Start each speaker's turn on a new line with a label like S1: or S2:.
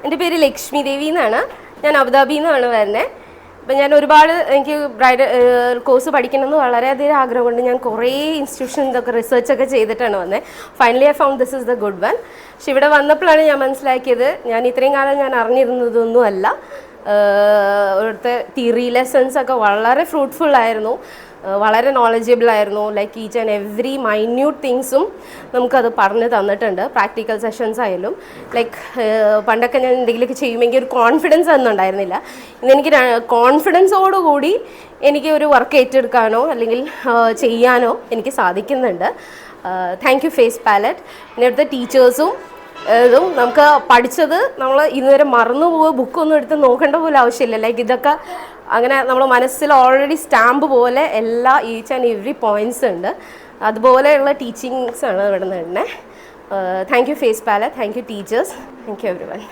S1: എൻ്റെ പേര് ലക്ഷ്മി ദേവി എന്നാണ്. ഞാൻ അബുദാബിയിൽ നിന്നാണ് വരുന്നത്. അപ്പം ഞാൻ ഒരുപാട് എനിക്ക് ബ്രൈഡൽ കോഴ്സ് പഠിക്കണമെന്ന് വളരെയധികം ആഗ്രഹമുണ്ട്. ഞാൻ കുറേ ഇൻസ്റ്റിറ്റ്യൂഷൻസൊക്കെ റിസർച്ചൊക്കെ ചെയ്തിട്ടാണ് വന്നത്. Finally I found this is the good one. പക്ഷെ ഇവിടെ വന്നപ്പോഴാണ് ഞാൻ മനസ്സിലാക്കിയത്, ഞാൻ ഇത്രയും കാലം ഞാൻ അറിഞ്ഞിരുന്നതൊന്നുമല്ല. ഇവിടുത്തെ തിയറി ലെസൺസൊക്കെ വളരെ ഫ്രൂട്ട്ഫുൾ ആയിരുന്നു, വളരെ നോളജബിൾ ആയിരുന്നു. Like each and every minute തിങ്സും നമുക്കത് പറഞ്ഞു തന്നിട്ടുണ്ട്. പ്രാക്ടിക്കൽ സെഷൻസ് ആയാലും ലൈക്ക് പണ്ടൊക്കെ ഞാൻ എന്തെങ്കിലുമൊക്കെ ചെയ്യുമെങ്കിൽ ഒരു കോൺഫിഡൻസ് ഒന്നും ഉണ്ടായിരുന്നില്ല. ഇന്നെനിക്ക് കോൺഫിഡൻസോടുകൂടി എനിക്ക് ഒരു വർക്ക് ഏറ്റെടുക്കാനോ അല്ലെങ്കിൽ ചെയ്യാനോ എനിക്ക് സാധിക്കുന്നുണ്ട്. താങ്ക് യു ഫേസ് പാലറ്റ്. പിന്നെ ഇവിടുത്തെ ടീച്ചേഴ്സും ഇതും നമുക്ക് പഠിച്ചത് നമ്മൾ ഇതുവരെ മറന്നു പോവുക, ബുക്കൊന്നും എടുത്ത് നോക്കേണ്ട പോലും ആവശ്യമില്ല. ലൈക്ക് ഇതൊക്കെ അങ്ങനെ നമ്മൾ മനസ്സിൽ ഓൾറെഡി സ്റ്റാമ്പ് പോലെ എല്ലാ ഈച്ച് ആൻഡ് എവറി പോയിൻറ്റ്സ് ഉണ്ട്. അതുപോലെയുള്ള ടീച്ചിങ്സാണ് ഇവിടെ നിന്ന് തന്നെ. താങ്ക് യു ഫേസ് പാലറ്റ്, thank you teachers, thank you every one.